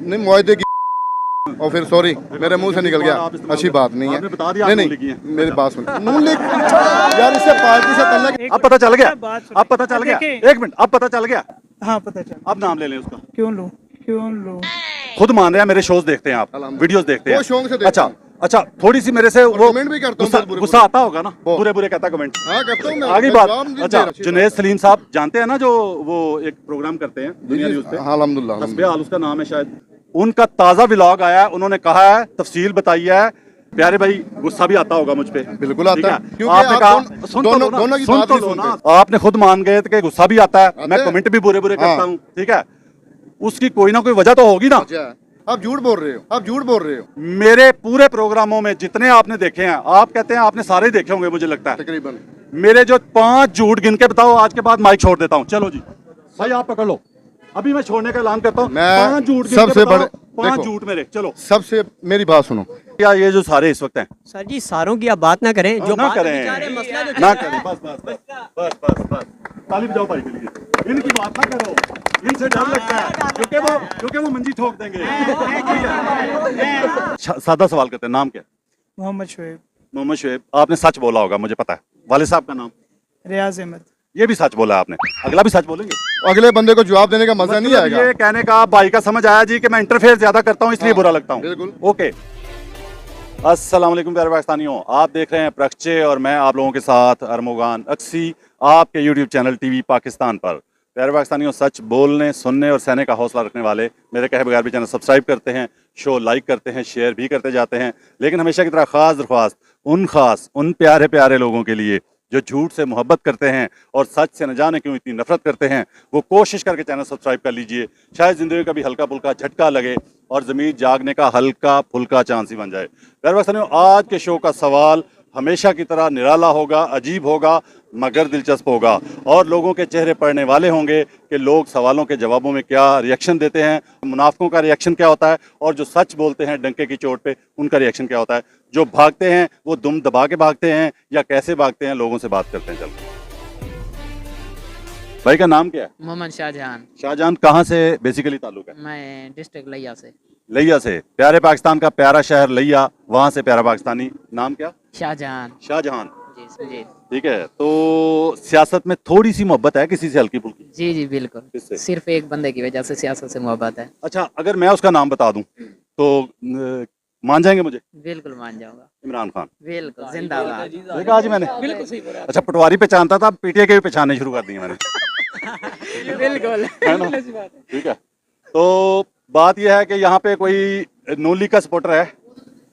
नहीं मुआहदे की और फिर सॉरी मेरे मुंह से निकल गया, अच्छी बात नहीं है। नहीं नहीं मेरी बात सुन, नून लीग यार इससे पार्टी से तल्लक। अब पता चल गया, अब पता चल गया, एक मिनट, अब पता चल गया। हाँ पता चल। अब नाम ले लें उसका। क्यों लूं? खुद मान रहे हैं, मेरे शोज देखते हैं आप, वीडियोस देखते हैं। वो शौक से देखता हूं। अच्छा थोड़ी सी मेरे से वो कमेंट भी करता हूं, गुस्सा आता होगा ना, बुरे कहता कमेंट। हाँ करता हूं मैं। आगे बात। अच्छा जुनैद सलीम साहब जानते हैं ना, जो वो एक प्रोग्राम करते हैं दुनिया न्यूज़ पे, हाँ अल्हम्दुलिल्लाह तस्बीह हाल उसका नाम है शायद। उनका ताज़ा व्लॉग आया है, उन्होंने कहा है, तफसील बताई है। प्यारे भाई गुस्सा भी आता होगा मुझ पे। बिल्कुल आता है, क्योंकि आपने आप कहा सुन तो लो ना, आपने खुद मान गए कि गुस्सा भी आता है, मैं कमेंट भी बुरे करता हूँ, ठीक है। उसकी कोई ना कोई वजह तो होगी ना। आप झूठ बोल रहे हो, आप झूठ बोल रहे हो। मेरे पूरे प्रोग्रामों में जितने आपने देखे हैं, आप कहते हैं आपने सारे देखे होंगे मुझे लगता है तकरीबन। मेरे जो 5 झूठ गिन के बताओ, आज के बाद माइक छोड़ देता हूँ। चलो जी भाई आप पकड़ लो, अभी मैं छोड़ने का ऐलान करता हूँ। 5 झूठ सबसे बड़े 5 झूठ मेरे। चलो सबसे मेरी बात सुनो, क्या ये जो सारे इस वक्त हैं, सर जी सारों की आप बात ना करें, जो ना बात करें, बेचारे मसला जो ना करें, बस ताली बजाओ भाई के लिए। इनकी बात ना करो, इनसे डर लगता है क्योंकि वो मंजी ठोक देंगे। सादा सवाल करते हैं, नाम क्या? मोहम्मद शोएब। मोहम्मद शोएब, आपने सच बोला होगा मुझे पता है। वालिद साहब का नाम? रियाज अहमद। ये भी सच बोला आपने, अगला भी सच बोलेंगे? अगले बंदे को जवाब देने का मजा नहीं मतलब आएगा। ये कहने का भाई का समझ आया जी कि मैं इंटरफेयर ज्यादा करता हूँ इसलिए बुरा लगता हूँ। बिल्कुल। ओके, अस्सलाम वालेकुम प्यारे पाकिस्तानियों, आप देख रहे हैं प्रक्षे और मैं आप लोगों के साथ अरमोगान अक्सी, आपके यूट्यूब चैनल टीवी पाकिस्तान पर। प्यारे पाकिस्तानियों, सच बोलने, सुनने और सहने का हौसला रखने वाले मेरे कहे बगैर भी चैनल सब्सक्राइब करते हैं, शो लाइक करते हैं, शेयर भी करते जाते हैं। लेकिन हमेशा की तरह खास दरख्वास्त उन प्यारे प्यारे लोगों के लिए जो झूठ से मोहब्बत करते हैं और सच से न जाने क्यों इतनी नफरत करते हैं, वो कोशिश करके चैनल सब्सक्राइब कर लीजिए। शायद ज़िंदगी का भी हल्का फुल्का झटका लगे और ज़मीन जागने का हल्का फुल्का चांस ही बन जाए। प्यारे पाकिस्तानियों, आज के शो का सवाल हमेशा की तरह निराला होगा, अजीब होगा, मगर दिलचस्प होगा और लोगों के चेहरे पड़ने वाले होंगे कि लोग सवालों के जवाबों में क्या रिएक्शन देते हैं, मुनाफिकों का रिएक्शन क्या होता है और जो सच बोलते हैं डंके की चोट पे उनका रिएक्शन क्या होता है। जो भागते हैं वो दुम दबा के भागते हैं या कैसे भागते हैं, लोगों से बात करते हैं। चल भाई का नाम क्या है? मोहम्मद शाहजहान। शाहजहान कहाँ से बेसिकली ताल्लुक है? मैं डिस्ट्रिक्ट लिया से। लिया से, प्यारे पाकिस्तान का प्यारा शहर लिया, वहाँ से प्यारा पाकिस्तानी। नाम क्या? शाहजहान। शाहजहान, जी ठीक है। तो सियासत में थोड़ी सी मोहब्बत है किसी से हल्की फुल्की? जी बिल्कुल, किससे? सिर्फ एक बंदे की वजह से सियासत से मोहब्बत है। अच्छा, अगर मैं उसका नाम बता दूं तो मान जाएंगे मुझे? बिल्कुल मान जाऊंगा। इमरान खान। बिल्कुल जिंदाबाद। देखा आज मैंने, बिल्कुल सही बोला। अच्छा, पटवारी पहचानता था, पीटीआई के भी पहचानने शुरू कर दिए मैंने। बिल्कुल, है ना? ठीक है। तो बात यह है कि यहाँ पे कोई नून लीग का सपोर्टर है?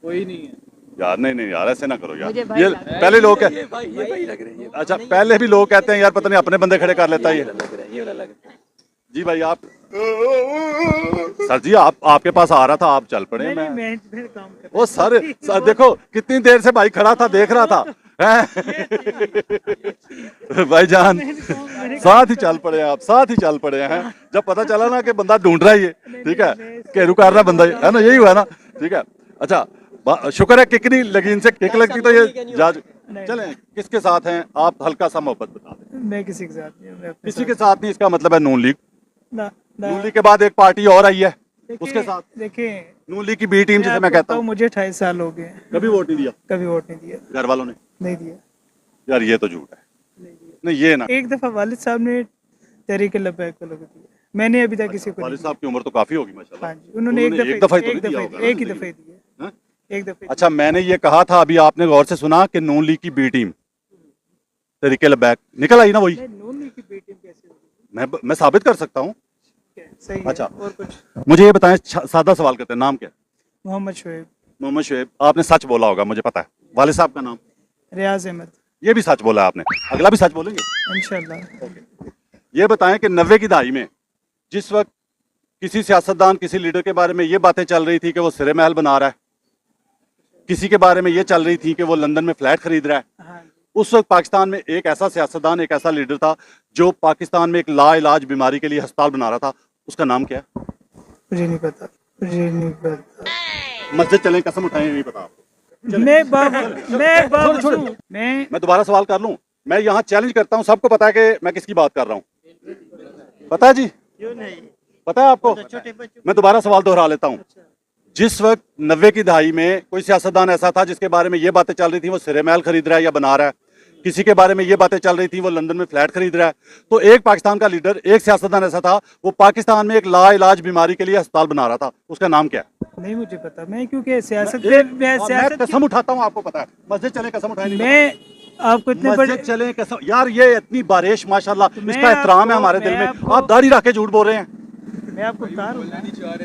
कोई नहीं है यार। नहीं यार, ऐसे ना करो यार। मुझे भाई ये लग रहा है। पहले लोग ये अच्छा, पहले भी लोग कहते हैं यार पता नहीं अपने बंदे खड़े कर लेता है ये। जी भाई आप सर जी, आपके पास आ रहा था, आप चल पड़े। मैं काम कर वो सर देखो कितनी देर से भाई खड़ा था, देख रहा था। भाईजान साथ ही चल पड़े, आप साथ ही चल पड़े हैं। जब पता चला ना कि बंदा ढूंढ रहा है ये, ठीक है, केरू कर रहा बंदा है ना, यही हुआ ना, ठीक है। अच्छा, शुक्र है किक नहीं लगी, इनसे किक लगती तो ये जाज। चलें, किसके साथ हैं आप? हल्का सा मोहब्बत बता दें। मैं किसी के साथ नहीं हूं, मैं अपने किसी के साथ नहीं, इसका मतलब है नून लीग। ना नून लीग के बाद एक पार्टी और आई है, उसके साथ देखिए नून लीग की बी टीम जिसे मैं कहता हूँ। मुझे 28 साल हो गए, कभी वोट नहीं दिया? कभी वोट नहीं दिया। घर वालों ने नहीं दिया। यार ये तो झूठ है। नहीं ये ना, एक दफा वालिद साहब ने तहरीक लब्बैक को लोगों दिया, मैंने अभी तक किसी को वालिद नहीं साहब की उम्र तो काफी होगी माशाल्लाह। हाँ जी, उन्होंने एक दफा ही तो नहीं दिया, एक ही दफा ही दिया, हाँ? एक दफा। अच्छा, मैंने ये कहा था, अभी आपने गौर से सुना कि नून लीग की बी टीम तहरीक लब्बैक निकल आई ना, वही नून लीग की बी टीम कैसे होगी? मैं साबित कर सकता हूँ। सही है। अच्छा, और कुछ? मुझे ये बताएं, सादा सवाल करते हैं, नाम क्या है? मोहम्मद शोएब। मोहम्मद शोएब, आपने सच बोला होगा मुझे पता है। वालिद साहब का नाम? रियाज अहमद। ये भी सच बोला आपने, अगला भी सच बोलेंगे इंशाल्लाह। ये बताएं कि 90 की दहाई में जिस वक्त किसी सियासतदान, किसी लीडर के बारे में ये बातें चल रही थी कि वो सिरे महल बना रहा है, किसी के बारे में ये चल रही थी कि वो लंदन में फ्लैट खरीद रहा है, हाँ, उस वक्त पाकिस्तान में एक ऐसा सियासतदान, एक ऐसा लीडर था जो पाकिस्तान में एक लाइलाज बीमारी के लिए अस्पताल बना रहा था। उसका नाम क्या है? मुझे नहीं पता, मुझे नहीं पता। मस्जिद चलें, कसम उठाएं, नहीं पता आपको? मैं दोबारा सवाल कर लूं? मैं यहाँ चैलेंज करता हूँ, सबको पता है कि मैं किसकी बात कर रहा हूँ, पता है जी? क्यों नहीं? पता है आपको? मैं दोबारा सवाल दोहरा लेता हूँ। जिस वक्त 90 की दहाई में कोई सियासतदान ऐसा था जिसके बारे में ये बातें चल रही थी वो सिरे महल खरीद रहा है या बना रहा है, किसी के बारे में ये बातें चल रही थी वो लंदन में फ्लैट खरीद रहा है, तो एक पाकिस्तान का लीडर, एक सियासतदान ऐसा था वो पाकिस्तान में एक लाइलाज बीमारी के लिए अस्पताल बना रहा था, उसका नाम क्या है? नहीं मुझे पता, मैं क्योंकि सियासत मैं कसम उठाता हूँ, आपको पता है। मस्जिद चले कसम उठाए नहीं? मैं आपको इतने बड़े मस्जिद चले कसम, यार ये इतनी बारिश माशाल्लाह, मैं इसका एहतराम है आपको- हमारे दिल मैं में। आपको- आप दाढ़ी रख के झूठ बोल रहे हैं। मैं आपको बता रहा हूँ,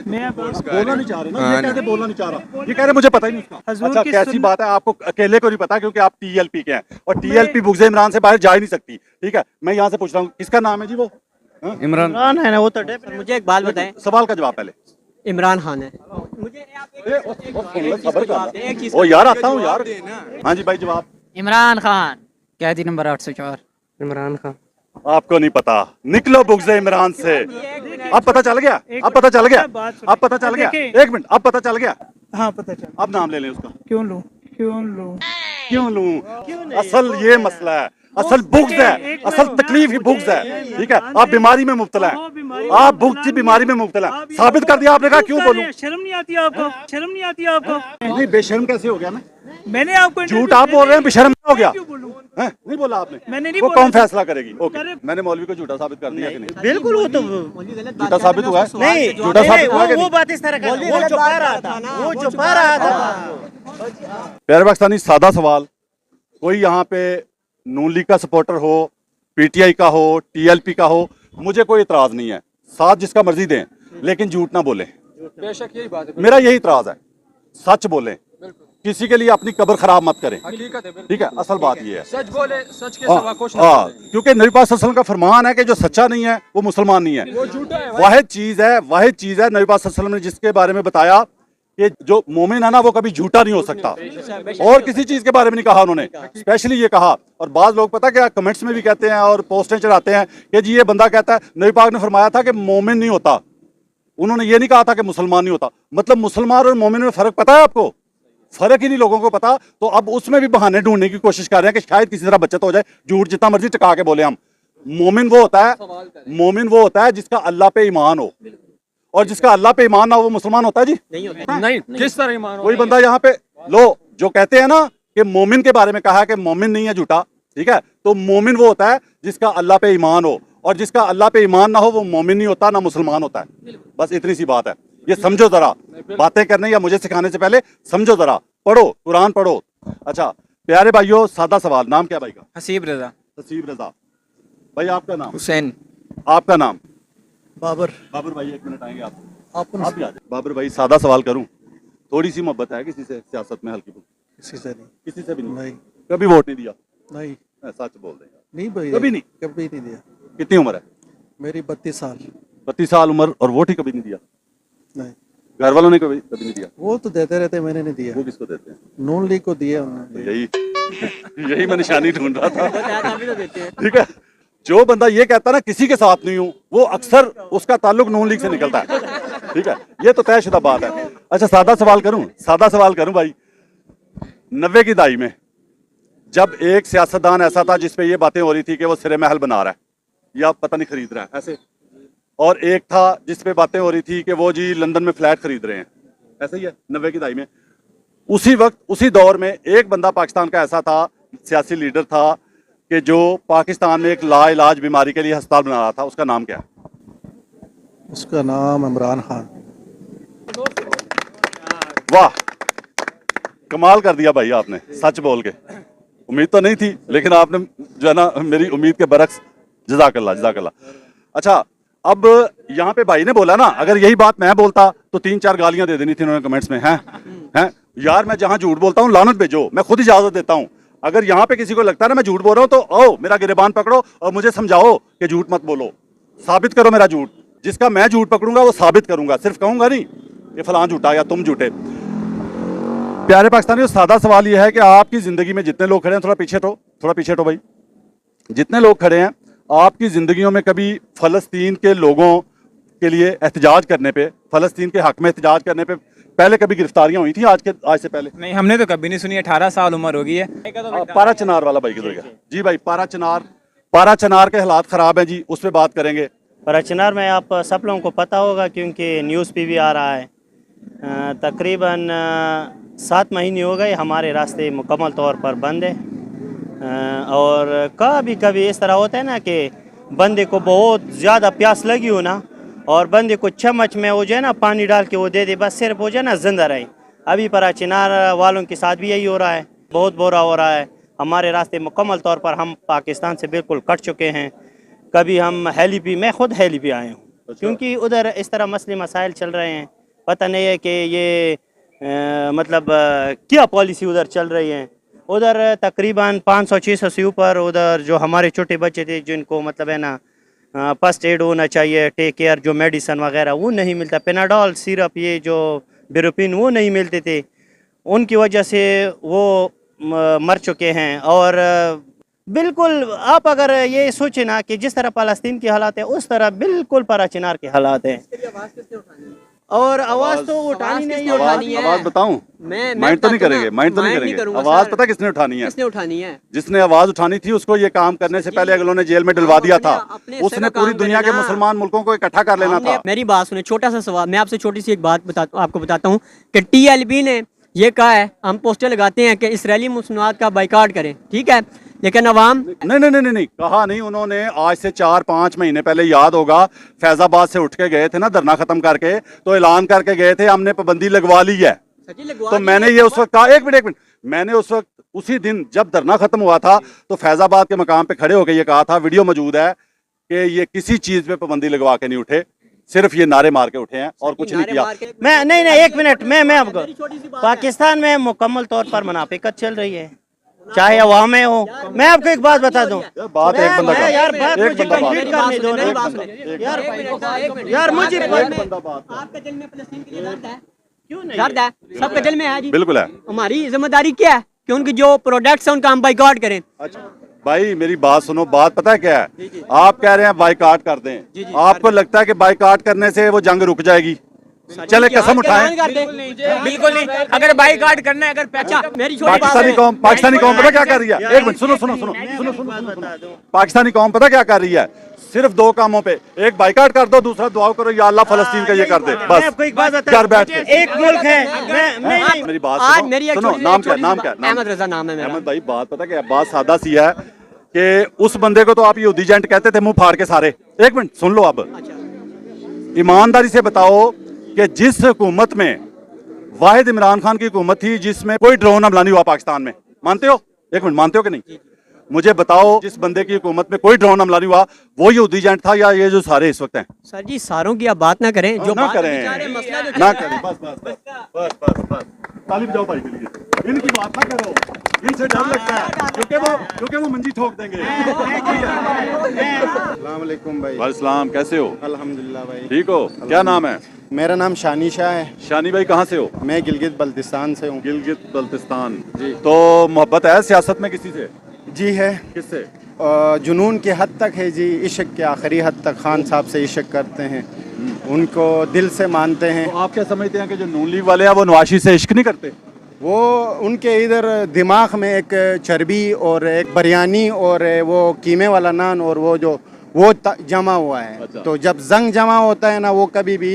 मैं आपको बोलना नहीं चाह रहे ना, ये कहते बोलना नहीं चाह रहा, ये कह रहे मुझे पता ही नहीं उसका। हजूर अच्छा की कैसी सुन्नत- बात है, आपको अकेले को नहीं पता क्योंकि आप टीएलपी के हैं और टीएलपी बुग़्ज़ इमरान से बाहर जा ही नहीं सकती। ठीक है, मैं यहाँ से पूछ रहा हूँ किसका नाम है जी वो? इमरान है ना वो तो। मुझे एक बात बताएं, सवाल का जवाब पहले। इमरान खान है। मुझे सबर कर। ओ यार आता हूँ यार। हाँ जी भाई जवाब। इमरान खान, कैदी नंबर 804। इमरान खान। आपको नहीं पता, निकलो बुग़्ज़ इमरान से। अब पता चल गया, अब पता चल गया, अब पता चल गया। एक मिनट, अब पता चल गया। हाँ पता चल। अब नाम ले लें उसका। क्यों लूं? क्यों लूं? क्यों लूं? असल ये मसला है, असल बुग़्ज़ है, असल तकलीफ ही बुग़्ज़ है। ठीक है, आप बीमारी में मुब्तला है, आप बुग़्ज़ की बीमारी में मुब्तला है। साबित कर दिया आपने, कहा क्यों बोलूं? शर्म नहीं आती आपको? शर्म नहीं आती आपको? नहीं बेशर्म कैसे हो गया मैं? मैंने आपको झूठ आप बोल रहे हैं, बेशर्म हो गया। क्यों बोलूं? हैं? नहीं बोला आपने? मैंने नहीं वो बोला। कौन फैसला करेगी? ओके, अरे- मैंने मौलवी को झूठा साबित कर दिया कि नहीं? बिल्कुल, वो तो झूठा साबित हुआ है? नहीं, झूठा साबित हुआ कि वो नहीं? बात इस तरह का, वो छुपा रहा था, वो छुपा रहा था। प्यारे पाकिस्तानी, सादा सवाल, कोई यहाँ पे नून लीग का सपोर्टर हो, पीटीआई का हो, टीएलपी का हो, मुझे कोई इतराज नहीं है, साथ जिसका मर्जी दें, लेकिन झूठ ना बोलें। बेशक यही बात है, मेरा यही इतराज है, सच बोलें, किसी के लिए अपनी कब्र खराब मत करें। हकीकत है, बिल्कुल। ठीक है, असल बात ये है। सच बोले, सच के हाँ, सिवा कुछ ना हाँ, बोले। क्योंकि नबी पाक सल्लल्लाहु अलैहि वसल्लम का फरमान है कि जो सच्चा नहीं है वो मुसलमान नहीं है। वो झूठा है भाई। वाहिद चीज है नबी पाक सल्लल्लाहु अलैहि वसल्लम ने जिसके बारे में बताया कि जो मोमिन है ना वो कभी झूठा नहीं हो सकता, और किसी चीज के बारे में नहीं कहा उन्होंने, स्पेशली ये कहा। और बाद लोग पता क्या कमेंट्स में भी कहते हैं और पोस्टें चढ़ाते हैं कि जी ये बंदा कहता है नबी पाक ने फरमाया था कि मोमिन नहीं होता, उन्होंने ये नहीं कहा था कि मुसलमान नहीं होता। मतलब मुसलमान और मोमिन में फर्क पता है आपको? फर्क ही नहीं लोगों को पता, तो अब उसमें भी बहाने ढूंढने की कोशिश कर रहे हैं कि शायद किसी तरह बचत हो जाए। झूठ जितना मर्जी टिका के बोले हम। मोमिन वो होता है, मोमिन वो होता है जिसका अल्लाह पे ईमान हो, और जिसका अल्लाह पे ईमान ना हो वो मुसलमान होता है जी? नहीं होता। नहीं, किस तरह ईमान हो? कोई बंदा यहाँ पे लो जो कहते हैं ना कि मोमिन के बारे में कहा है कि मोमिन नहीं है झूठा, ठीक है, तो मोमिन वो होता है जिसका अल्लाह पे ईमान हो, और जिसका अल्लाह पे ईमान ना हो वो मोमिन नहीं होता, ना मुसलमान होता है। बस इतनी सी बात है, ये समझो जरा। बातें करने या मुझे सिखाने से पहले समझो जरा, पढ़ो कुरान पढ़ो। अच्छा प्यारे भाइयों, सादा सवाल, नाम क्या भाई का? हसीब रजा। हसीब रजा भाई, आपका नाम? हुसैन। आपका नाम? बाबर। बाबर भाई एक मिनट आएंगे आप भी आ जाए। बाबर भाई सादा सवाल करूं, थोड़ी सी मोहब्बत है किसी से सियासत में? हल्की फुल्की? किसी से नहीं। किसी से भी नहीं। कभी वोट नहीं दिया? नहीं। सच बोल देगा। नहीं भाई, कभी नहीं? कभी नहीं दिया। कितनी उम्र है? मेरी 32 साल। 32 साल उम्र, और वोट ही कभी नहीं दिया? नहीं। घर वालों ने कभी कभी नहीं दिया? वो तो देते रहते, मैंने नहीं दिया। वो किसको देते हैं? नून लीग को दिया उन्होंने। यही मैं निशानी ढूंढ रहा था। तो देते हैं। ठीक है, जो बंदा ये कहता है ना किसी के साथ नहीं हूं, वो अक्सर उसका ताल्लुक नून लीग से निकलता है। ठीक है, ये तो तयशुदा बात है। अच्छा सादा सवाल करूं, सादा सवाल करूं भाई, 90 की दहाई में जब एक सियासतदान ऐसा था जिसपे ये बातें हो रही थी कि वो सिरे महल बना रहा है या पता नहीं खरीद रहा है ऐसे, और एक था जिसपे बातें हो रही थी कि वो जी लंदन में फ्लैट खरीद रहे हैं, ऐसे ही है 90 की दहाई में। उसी वक्त उसी दौर में एक बंदा पाकिस्तान का ऐसा था, सियासी लीडर था कि जो पाकिस्तान में एक लाइलाज बीमारी के लिए अस्पताल बना रहा था, उसका नाम क्या है? उसका नाम इमरान खान। वाह, कमाल कर दिया भाई आपने, सच बोल के। उम्मीद तो नहीं थी, लेकिन आपने जो है ना मेरी उम्मीद के बरक्स, जज़ाकल्लाह जज़ाकल्लाह। अच्छा अब यहाँ पे भाई ने बोला ना, अगर यही बात मैं बोलता तो 3-4 गालियां दे देनी थी उन्होंने कमेंट्स में। हैं यार, मैं जहाँ झूठ बोलता हूँ लानत भेजो, मैं खुद इजाजत देता हूँ। अगर यहाँ पे किसी को लगता है ना मैं झूठ बोल रहा हूँ तो आओ मेरा गिरेबान पकड़ो और मुझे समझाओ कि झूठ मत बोलो, साबित करो मेरा झूठ। जिसका मैं झूठ पकड़ूंगा वो साबित करूंगा, सिर्फ कहूंगा नहीं कि फलां झूठा या तुम झूठे। प्यारे पाकिस्तानियों, सादा सवाल यह है कि आपकी जिंदगी में जितने लोग खड़े हैं, थोड़ा पीछे हटो भाई, जितने लोग खड़े हैं आपकी जिंदगियों में कभी फलस्तीन के लोगों के लिए एहतजाज करने पे, फलस्तीन के हक में एहतजाज करने पे पहले कभी गिरफ्तारियां हुई थी आज से पहले? नहीं, हमने तो कभी नहीं सुनी। 18 साल उम्र होगी है। पारा चनार वाला भाई किधर गया जी? भाई पारा चनार के हालात खराब हैं जी, उस पर बात करेंगे। पराचिनार में आप सब लोगों को पता होगा क्योंकि न्यूज़ पे भी आ रहा है। तकरीबन 7 महीने हो गए हमारे रास्ते मुकम्मल तौर पर बंद है। और कभी कभी इस तरह होता है ना कि बंदे को बहुत ज़्यादा प्यास लगी हो ना, और बंदे को चम्मच में वो जो है ना पानी डाल के वो दे दे, बस सिर्फ वो जो है ना जिंदा रहे। अभी पराचिनार वालों के साथ भी यही हो रहा है, बहुत बुरा हो रहा है। हमारे रास्ते मुकम्मल तौर पर हम पाकिस्तान से बिल्कुल कट चुके हैं। कभी हम हेली भी, मैं खुद हेली भी आए हूँ क्योंकि उधर इस तरह मसले मसाइल चल रहे हैं। पता नहीं है कि ये मतलब क्या पॉलिसी उधर चल रही है। उधर तकरीबन 500-600 से ऊपर उधर जो हमारे छोटे बच्चे थे जिनको मतलब है ना फर्स्ट एड होना चाहिए, टेक केयर, जो मेडिसन वगैरह वो नहीं मिलता, पेनाडोल सिरप, ये जो बिरोपिन वो नहीं मिलते थे, उनकी वजह से वो मर चुके हैं। और बिल्कुल आप अगर ये सोचें ना कि जिस तरह फ़लस्तीन के हालात है उस तरह बिल्कुल पराचिनार के हालात हैं। और आवाज़ तो उठानी नहीं उठानी है। आवाज़ बताऊं? माइंड तो नहीं करेंगे, माइंड तो नहीं करेंगे। आवाज़ पता किसने उठानी है? किसने उठानी है? जिसने आवाज़ उठानी थी उसको ये काम करने से पहले अगलों ने जेल में डलवा दिया था। उसने पूरी दुनिया के मुसलमान मुल्कों को इकट्ठा कर लेना था। मेरी बात सुने, छोटा सा सवाल मैं आपसे, छोटी सी एक बात आपको बताता हूँ कि TLB ने ये कहा है, हम पोस्टर लगाते हैं कि इसराइली मुसलमात का बाइकाट करें, ठीक है, लेकिन अवाम नहीं कहा नहीं उन्होंने। आज से 4-5 महीने पहले याद होगा फैजाबाद से उठ के गए थे ना धरना खत्म करके, तो ऐलान करके गए थे हमने पाबंदी लगवा ली है। तो मैंने ये उस वक्त कहा, एक मिनट, मैंने उस वक्त उसी दिन जब धरना खत्म हुआ था तो फैजाबाद के मकाम पे खड़े होकर ये कहा था, वीडियो मौजूद है, कि ये किसी चीज पे पाबंदी लगवा के नहीं उठे, सिर्फ ये नारे मार के उठे हैं और कुछ नहीं किया। मैं नहीं एक मिनट, मैं आपको पाकिस्तान में मुकम्मल तौर पर मुनाफिकत चल रही है, चाहे अवाम में हो। मैं आपको एक बात बता दूं, बात एक बंदा का, यार बात एक मुझे बंदा कंप्लीट करने दो ना यार मुझे आपके दिल में फलस्तीन के लिए दर्द है? क्यों नहीं दर्द है? सबके दिल में है जी। बिल्कुल है। हमारी जिम्मेदारी क्या है कि उनकी जो प्रोडक्ट्स हैं उनका हम बाइकआउट करें। अच्छा भाई मेरी बात सुनो, बात पता है क्या है? आप कह रहे हैं बाइकाट कर दें, आपको लगता है कि बाइकाट करने से वो जंग रुक जाएगी? चले कसम उठाएं। बिल्कुल नहीं। अगर बाइकाट करना है, अगर मेरी छोटी पाकिस्तानी कौम पता क्या कर रही है? एक मिनट सुनो, पाकिस्तानी कौम पता क्या कर रही है? सिर्फ 2 कामों पे, एक बाइकाट कर दो, दूसरा दुआ करो या अल्लाह फलस्तीन का ये कर दे, बस। आपको एक बात घर बैठ के एक मुल्क है। मेरी बात आज सुनो, मेरी एक सुनो, नाम क्या? अहमद रजा नाम है मेरा। अहमद भाई बात पता क्या है? बात सादा सी है कि उस बंदे को तो आप यहूदी एजेंट कहते थे मुंह फाड़ के सारे। एक मिनट सुन लो, अब ईमानदारी से बताओ कि जिस हुकूमत में वाहिद इमरान खान की हुकूमत थी जिसमें कोई ड्रोन हमला नहीं हुआ पाकिस्तान में, मानते हो? एक मिनट, मानते हो कि नहीं? मुझे बताओ, जिस बंदे की हुकूमत में कोई ड्रोन हमला नहीं हुआ, वो यहूदी एजेंट था या ये जो सारे इस वक्त हैं? सर जी सारों की आप बात ना करें, जो ना करें, मसला बस ताली बजाओ भाई के लिए। इनकी बात ना करो, इनसे डर लगता है क्योंकि वो मंजी ठोक देंगे। अस्सलाम वालेकुम भाई। वालेकुम, कैसे हो? अल्हम्दुलिल्लाह भाई। ठीक हो? क्या नाम है? मेरा नाम शानी शाह है। शानी भाई कहाँ से हो? मैं गिलगित बल्तिस्तान से हूँ। गिलगित बल्तिस्तान जी। तो मोहब्बत है सियासत में किसी से? जी है, किससे? जुनून के हद तक है जी, इश्क के आखिरी हद तक खान साहब से इश्क करते हैं, उनको दिल से मानते हैं। तो आप क्या समझते हैं कि जो नून लीग वाले हैं वो नवाशी से इश्क नहीं करते? वो उनके इधर दिमाग में एक चर्बी और एक बिरयानी और वो कीमे वाला नान और वो जमा हुआ है। अच्छा। तो जब जंग जमा होता है ना, वो कभी भी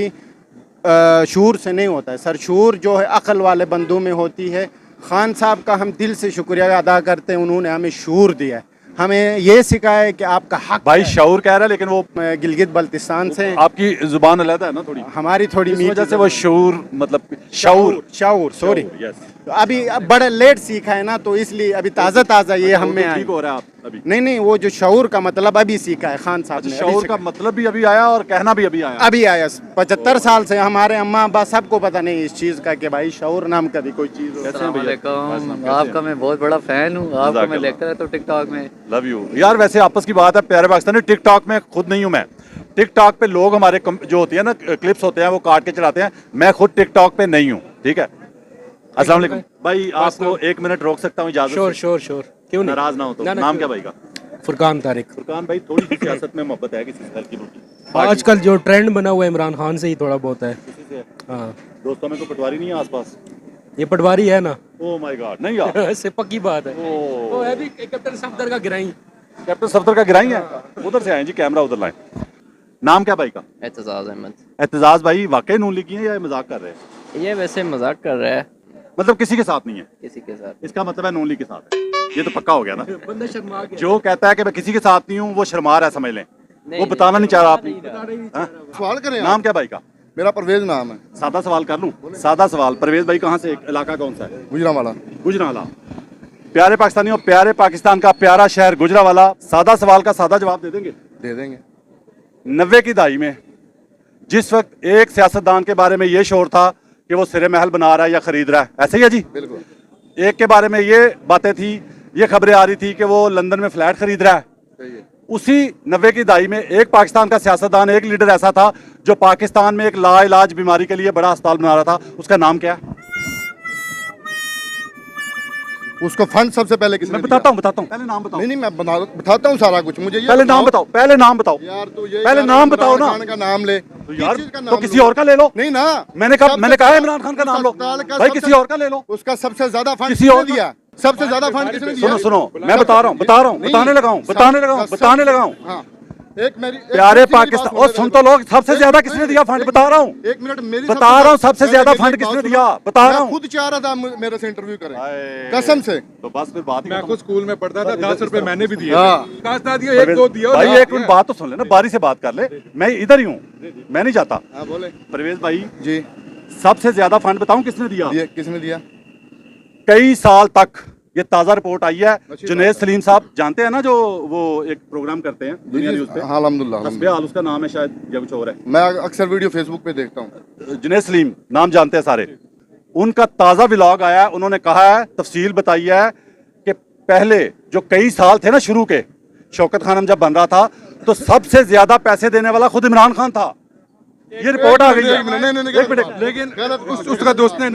शूर से नहीं होता है। सरशूर जो है अक्ल वाले बंदों में होती है। खान साहब का हम दिल से शुक्रिया अदा करते हैं, उन्होंने हमें शूर दिया है, हमें ये सिखाया है कि आपका हक भाई शऊर कह रहा है, लेकिन वो गिलगित बल्तिस्तान से आपकी जुबान अलग है ना थोड़ी, हमारी थोड़ी इस वजह से वो शऊर मतलब शऊर सॉरी, तो अभी अब बड़ा लेट सीखा है ना, तो इसलिए अभी ताज़ा ये हमें ठीक हो रहा है आप अभी? नहीं, वो जो शऊर का मतलब अभी सीखा है खान साहब ने। शऊर का मतलब भी अभी आया और कहना भी अभी आया। 75 साल से हमारे अम्मा अब्बा सबको पता नहीं इस चीज़ का कि भाई शऊर नाम का भी कोई चीज़ हो। आपका मैं बहुत बड़ा फैन हूँ, आपको मैं देखता रहता हूँ टिकटॉक में। लव यू यार। वैसे आपस की बात है, प्यारे पाकिस्तानी, टिकटॉक में खुद नहीं हूँ मैं। टिकटॉक पे लोग हमारे जो होती है ना क्लिप्स होते हैं वो काट के चलाते हैं, मैं खुद टिकटॉक पे नहीं हूँ, ठीक है? अस्सलाम वालेकुम भाई, आपको 1 मिनट रोक सकता हूँ इजाजत? श्योर क्यों नहीं, नाराज ना हो तो। नाम क्या भाई का? फुरकान तारिक। फुरकान भाई, थोड़ी सी सियासत में मोहब्बत है किसी से? हल्की फुल्की आजकल जो ट्रेंड बना हुआ है इमरान खान से ही थोड़ा बहुत है। किसी से? हाँ, दोस्तों में कोई पटवारी नहीं है आसपास? ये पटवारी है ना। ओह माय गॉड, नहीं यार ऐसे पक्की बात है। वो है भी कैप्टन सफदर का गिराई। कैप्टन सफदर का गिराई है? उधर से आए जी, कैमरा उधर लाए। नाम क्या भाई का? एतजाज अहमद। एतजाज भाई वाकई नून लीगी हैं या मजाक कर रहे हैं? ये वैसे मजाक कर रहा है, मतलब किसी के साथ नहीं है, किसी के साथ। इसका मतलब है नून लीग के साथ है। ये तो पक्का हो गया ना। जो कहता है कि मैं किसी के साथ नहीं हूँ वो शर्मा रहा है, समझ लें। वो बताना नहीं चाह रहा आपने। सवाल करें नाम क्या भाई का? मेरा परवेज नाम है। सादा सवाल कर लूं? सादा सवाल। परवेज भाई कहाँ से, इलाका कौन सा है? गुजरावाला। गुजरावाला। प्यारे पाकिस्तानियों, प्यारे पाकिस्तान का प्यारा शहर गुजरावाला। सादा सवाल का सादा जवाब दे देंगे? दे देंगे। 90 की दहाई में जिस वक्त एक सियासतदान के बारे में ये शोर था कि वो सिरे महल बना रहा है या खरीद रहा है, ऐसे ही है जी? बिल्कुल। एक के बारे में ये बातें थी, ये खबरें आ रही थी कि वो लंदन में फ्लैट खरीद रहा है। उसी 90 की दहाई में एक पाकिस्तान का सियासतदान, एक लीडर ऐसा था जो पाकिस्तान में एक लाइलाज बीमारी के लिए बड़ा अस्पताल बना रहा था। उसका नाम क्या है? उसको फंड सबसे पहले किसने मैं बताता हूँ पहले नाम बताओ। नहीं मैं बताता हूँ सारा कुछ। मुझे ये पहले नाम बताओ, पहले नाम बताओ यार। तो ये पहले नाम बताओ ना। खान का नाम ले तो यार किस चीज़ का तो नाम किसी लूं? और का ले लो। नहीं ना, मैंने कहा है इमरान खान का नाम लो भाई, किसी और का ले लो। उसका सबसे ज्यादा फंड किसी और किसने दिया? सबसे ज्यादा फंड किसने दिया? सुनो मैं बता रहा हूँ बताने लगा हूँ। हाँ, एक मेरी प्यारे पाकिस्तान, और सुन तो लोग, सबसे ज्यादा किसने दिया फंड? बता रहा हूँ, एक मिनट मेरी बता रहा हूँ सबसे ज्यादा फंड किसने दिया, बता रहा हूँ। खुद चाह रहा था मेरे से इंटरव्यू करें, कसम से। तो बस फिर बात ही मैं खत्म। खुद स्कूल में पढ़ता था, 10 रुपए मैंने भी दिए हाँ। थे। काश ना दिया, एक दो दिया। भाई एक मिनट बात तो सुन लेना, बारी से बात कर ले। मैं इधर ही हूँ, मैं नहीं जाता। हाँ बोले परवेज भाई, जी। सबसे ज्यादा फंड बताऊं किसने दिया? किसने दिया? कई साल तक, ये ताजा रिपोर्ट आई है। जुनैद सलीम साहब जानते हैं ना, जो वो एक प्रोग्राम करते हैं दुनिया न्यूज़ पे। हाँ अल्हम्दुलिल्लाह। हस्बे हाल उसका नाम है, शायद या कुछ और है। मैं अक्सर वीडियो फेसबुक पे देखता हूँ। जुनैद सलीम नाम जानते हैं सारे। उनका ताज़ा व्लॉग आया है। उन्होंने कहा है, तफसील बताई है कि पहले जो कई साल थे ना, शुरू के शौकत खानम जब बन रहा था, तो सबसे ज्यादा पैसे देने वाला खुद इमरान खान था। ये रिपोर्ट आ गई है। एक मिनट, लेकिन उसका दोस्त ने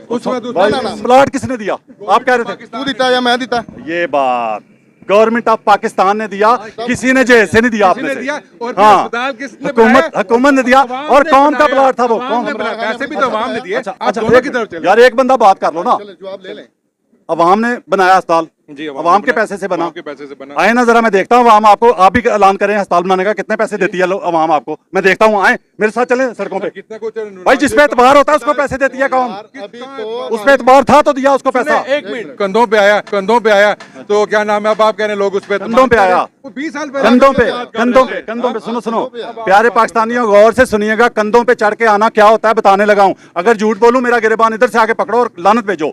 उसका दोस्त प्लाट किसने दिया? आप कह रहे थे तू देता या मैं देता? ये बात गवर्नमेंट ऑफ पाकिस्तान ने दिया, किसी ने जेल से नहीं दिया आपने दिया। और हाँ, अस्पताल किसने हुकूमत ने दिया। और कौन का प्लाट था वो? पैसे भी तो अवाम ने दिए। अच्छा, आप दोनों की तरफ चले। यार एक बंदा बात कर लो ना। जवाब ले लें। अवाम ने बनाया अस्पताल, जी, अवाम के पैसे से बना। अवाम के पैसे से बना। आए ना जरा, मैं देखता हूँ अवाम आपको। आप भी ऐलान करें अस्पताल बनाने का, कितने पैसे देती है अवाम आपको? मैं देखता हूँ, आए मेरे साथ चले सड़कों पे। कितना कुछ भाई जिस पे एतबार होता है उसको पैसे देती है कौन? अभी तो उस पे एतबार था तो दिया उसको पैसा। एक मिनट, कंधों पे आया तो क्या नाम है, अब आप कह रहे हैं लोग उस पे कंधों पे आया, वो 20 साल पहले कंधों पे। सुनो प्यारे पाकिस्तानियों, गौर से सुनिएगा। कंधों पे चढ़ के आना क्या होता है बताने लगा हूं। अगर झूठ बोलूं, मेरा गिरबान इधर से आके पकड़ो और लानत भेजो।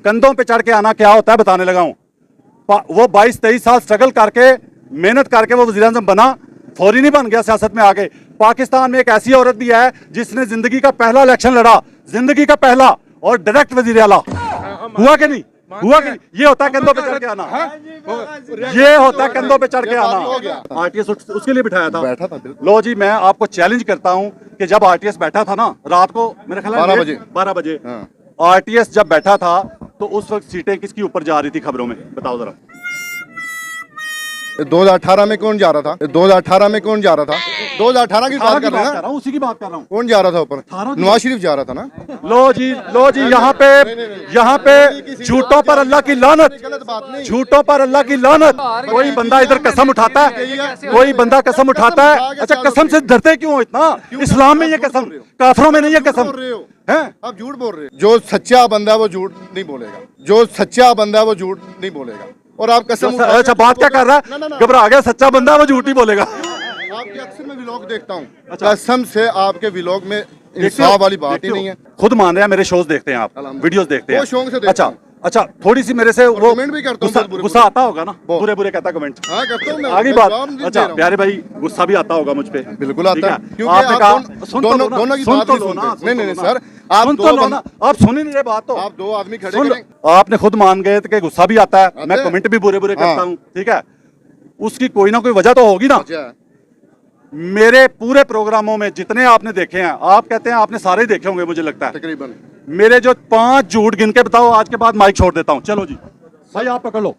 कंधों पे चढ़ के आना क्या होता है बताने लगा हूं। वो 22-23 साल स्ट्रगल करके, मेहनत करके वो वज़ीर-ए-आज़म बना, फौरी नहीं बन गया सियासत में आगे। पाकिस्तान में एक ऐसी औरत भी है जिसने जिंदगी का पहला इलेक्शन लड़ा, जिंदगी का पहला, और डायरेक्ट वज़ीर आला हुआ कि नहीं? हुआ कि नहीं? ये होता है कंधों पे चढ़ के आना। ये होता है कंधों पे चढ़ के आना। आरटीएस उसके लिए बिठाया था। बैठा था बिल्कुल। लो जी, मैं आपको चैलेंज करता हूं कि जब आरटीएस बैठा था ना, रात को मेरे ख्याल 12 बजे आरटीएस जब बैठा था, तो उस वक्त सीटें किसकी ऊपर जा रही थी खबरों में? बताओ जरा। 2018 में कौन जा रहा था? 2018 में कौन जा रहा था? 2018 की बात कर रहे हैं ना? उसी की बात कर रहा हूँ। कौन जा रहा था ऊपर? नवाज शरीफ जा रहा था ना? लो जी यहाँ पे झूठों पर अल्लाह की लानत, झूठों पर अल्लाह की लानत। कोई बंदा इधर कसम उठाता है, कोई बंदा कसम उठाता है। अच्छा, कसम से डरते क्यों इतना? इस्लाम में ये कसम, काफिरों में नहीं है कसम है। आप झूठ बोल रहे हो। जो सच्चा बंदा है वो झूठ नहीं बोलेगा, जो सच्चा बंदा है वो झूठ नहीं बोलेगा। और आप कसम अच्छा, बात क्या कर रहा है? घबरा गया, सच्चा बंदा है वो झूठ ही बोलेगा। आपके अक्सर मैं व्लॉग देखता हूँ, कसम से आपके व्लॉग में इंसाफ वाली बात ही नहीं है। खुद मान रहे हैं, मेरे शोज देखते हैं आप, वीडियोस देखते हैं। वो शौक से देखता हूं। अच्छा, थोड़ी सी मेरे से वो कमेंट भी करता हूं, गुस्सा आता होगा ना? बुरे कहता कमेंट। हाँ करता हूं मैं। आगे बात। अच्छा प्यारे भाई, गुस्सा भी आता होगा मुझ पे? बिल्कुल आता है, क्योंकि आपने आप कहा दोनों की बात नहीं सुनते। नहीं सर, आप सुन तो लो ना, आप सुन ही नहीं रहे बात तो। आप दो आदमी खड़े करें। आपने खुद मान गए कि गुस्सा भी आता है, मैं कमेंट भी बुरे करता हूँ, ठीक है? उसकी कोई ना कोई वजह तो होगी ना। मेरे पूरे प्रोग्रामों में जितने आपने देखे हैं, आप कहते हैं आपने सारे ही देखे होंगे मुझे लगता है तकरीबन। मेरे जो 5 झूठ गिन के बताओ, आज के बाद माइक छोड़ देता हूँ। चलो जी भाई, आप पकड़ लो,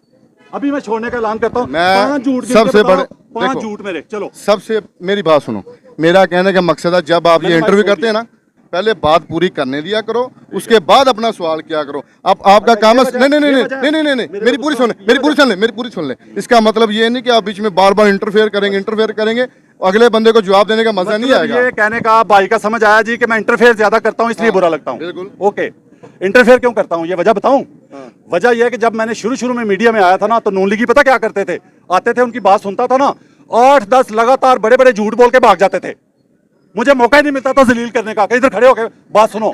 अभी मैं छोड़ने का ऐलान करता हूँ। 5 झूठ सबसे बड़े 5 झूठ मेरे। चलो, सबसे मेरी बात सुनो। मेरा कहने का मकसद है, जब आप ये इंटरव्यू करते हैं ना, पहले बात पूरी करने दिया करो, उसके बाद अपना सवाल किया करो। अब आपका काम है नहीं, मेरी पूरी सुन ले। इसका मतलब ये नहीं कि आप बीच में बार बार इंटरफेयर करेंगे अगले बंदे को जवाब देने का मजा नहीं मतलब आएगा। ये कहने का भाई का समझ आया जी कि मैं इंटरफेयर ज्यादा करता हूँ इसलिए बुरा लगता हूँ। बिल्कुल। ओके, इंटरफेयर क्यों करता हूँ ये वजह बताऊं? वजह यह है कि जब मैंने शुरू में मीडिया में आया था ना, तो नून लीगी पता क्या करते थे, आते थे, उनकी बात सुनता था ना, 8-10 लगातार बड़े बड़े झूठ बोल के भाग जाते थे। मुझे मौका ही नहीं मिलता था जलील करने का, इधर खड़े होकर बात सुनो,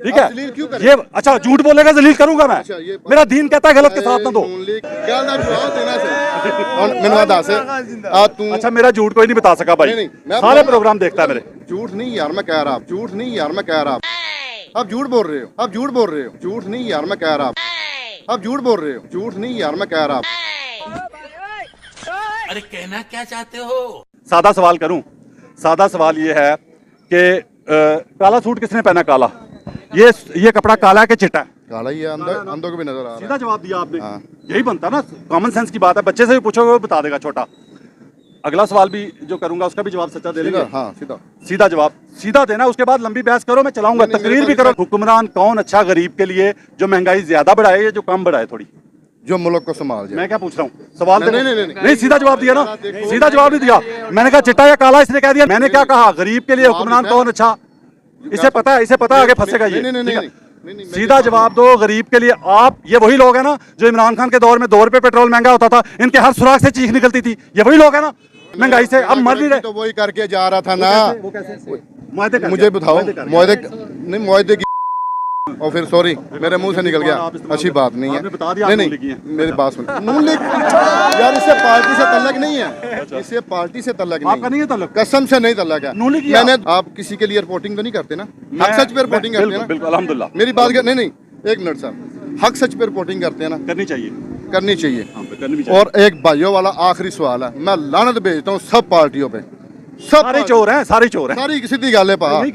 ठीक है? जलील क्यों करें? ये अच्छा झूठ बोलेगा जलील करूंगा मैं? अच्छा, ये मेरा दीन कहता है गलत के साथ ना दो। अच्छा, मेरा झूठ कोई नहीं बता सका भाई, सारे प्रोग्राम देखता है मेरे। झूठ नहीं यार मैं कह रहा, झूठ नहीं यार मैं कह रहा, आप झूठ बोल रहे हो, आप झूठ बोल रहे हो, झूठ नहीं यार मैं कह रहा, आप झूठ बोल रहे हो, झूठ नहीं यार मैं कह रहा। अरे कहना क्या चाहते हो? सादा सवाल करूं, सादा सवाल ये है कि काला सूट किसने पहना? काला, ये कपड़ा काला है कि चिट्टा है? काला ही है, अंदर अंदर को भी नजर आ रहा सीधा जवाब दिया आपने। हाँ। यही बनता ना, कॉमन सेंस की बात है, बच्चे से भी पूछोगे वो बता देगा छोटा। अगला सवाल भी जो करूंगा उसका भी जवाब सच्चा दे देंगे? हाँ सीधा सीधा जवाब सीधा देना, उसके बाद लंबी बहस करो, मैं चलाऊंगा, तकरीर भी करो। हुक्मरान कौन अच्छा गरीब के लिए, जो महंगाई ज्यादा बढ़ाए या जो कम बढ़ाए थोड़ी? जो मुल्क को संभाल जाए। मैं क्या पूछ रहा हूँ सवाल? नहीं, सीधा जवाब दिया ना, सीधा जवाब नहीं दिया। मैंने कहा चिट्टा या काला, इसने कह दिया। मैंने क्या कहा? गरीब के लिए हुक्मरान कौन अच्छा? इसे पता है, इसे पता है, आगे फंसेगा ये। ठीक है? सीधा जवाब दो, गरीब के लिए। आप ये वही लोग हैं ना जो इमरान खान के दौर में 2 रुपए पेट्रोल महंगा होता था, इनके हर सुराख से चीख निकलती थी, ये वही लोग हैं ना महंगाई से अब मर नहीं रहे। तो वही करके जा रहा था ना। वो कैसे? मुझे बताओ, मुआहदे नहीं, मुआहदे की और फिर सॉरी मेरे मुंह से निकल गया, अच्छी बात नहीं है। नहीं मेरी बात सुन, नून लीग यार इससे पार्टी से तल्लक नहीं है, इससे पार्टी से तल्लक आपका नहीं है तल्लक? कसम से नहीं तल्लक है। मैंने, आप किसी के लिए रिपोर्टिंग तो नहीं करते ना? हक सच पे रिपोर्टिंग करते हैं ना? बिल्कुल, अल्हम्दुलिल्लाह। मेरी बात नहीं, एक मिनट सर, हक सच पे रिपोर्टिंग करते हैं ना? करनी चाहिए, करनी चाहिए। करनी भी चाहिए। और एक भाइयों वाला आखिरी सवाल है, मैं लानत भेजता हूँ सब पार्टियों पे, सब सारे चोर हैं, सारे चोर हैं। सारी सीधी गल है पा। दूसरी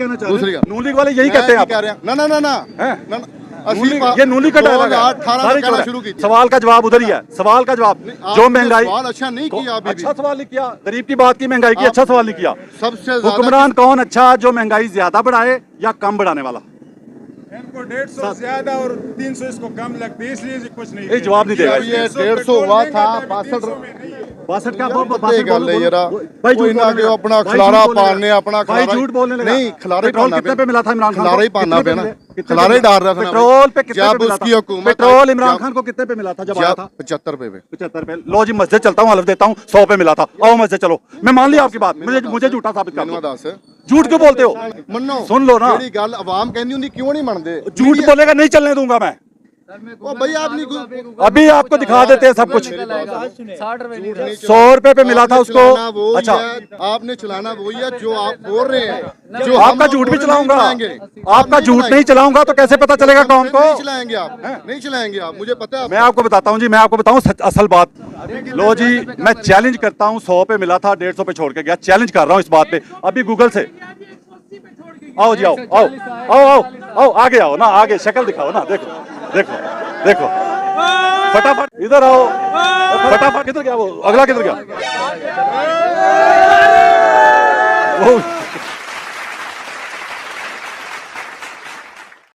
गल, नून लीग वाले यही कहते हैं आप? कह रहे हैं ना ना ना ना हैं? असली ये नून लीग का डायलॉग है। 18 सारे में कहना चोर शुरू हैं। की। सवाल का जवाब उधर ही है, सवाल का जवाब। जो महंगाई, सवाल अच्छा नहीं किया अभी भी। अच्छा सवाल नहीं किया, गरीब की बात की, महंगाई की अच्छा सवाल नहीं किया। सबसे ज्यादा हुक्मरान कौन अच्छा, जो महंगाई ज्यादा बढ़ाए या कम बढ़ाने वाला? इनको 150 ज्यादा और 300 इसको कम लगती है, इसलिए कुछ नहीं। ये जवाब नहीं देगा। ये 150 हुआ था, 62 का कोई ना कि अपना खिलारा पालने, अपना भाई झूठ बोलने लगा। नहीं, खिलारा पेट्रोल कितने पे मिला था इमरान खान को? खिलारा ही पालना पे ना, कितने पे खिलारा ही डाल रहा था ना। पेट्रोल पे कितने पे जब मिला उसकी था? हुकूमत, पेट्रोल इमरान खान को कितने पे मिला था जब आया था? 75 पे। 75 पे। लो जी, मस्जिद चलता हूँ, हलफ देता हूँ, 100 पे मिला था। आओ मस्जिद चलो, मैं मान लिया आपकी बात, मुझे झूठा साबित कर दो। झूठ क्यों बोलते हो? मन्नो, सुन लो ना, मेरी गल आवाम कहनी हुंदी, क्यों नहीं मनदे? झूठ बोलेगा नहीं चलने दूंगा मैं। ओ भाई आप नहीं, अभी आपको दिखा देते हैं सब कुछ। 100 रुपए पे मिला था उसको। अच्छा, आपने चलाना वही है जो आप बोल रहे हैं। जो आपका झूठ भी चलाऊंगा, आपका झूठ नहीं चलाऊंगा तो कैसे पता चलेगा कौन को? नहीं चलाएंगे आप, नहीं चलाएंगे आप, मुझे पता है। मैं आपको बताता हूँ जी, मैं आपको बताऊँ असल बात। लो जी, मैं चैलेंज करता हूँ, 100 पे मिला था, 150 पे छोड़ के गया। चैलेंज कर रहा हूँ इस बात पे, अभी गूगल से। आओ जी, आओ आओ आओ आओ आओ, आगे आओ ना, आगे शक्ल दिखाओ ना, देखो देखो देखो, फटाफट इधर आओ, फटाफट। किधर गया वो? अगला किधर गया वो?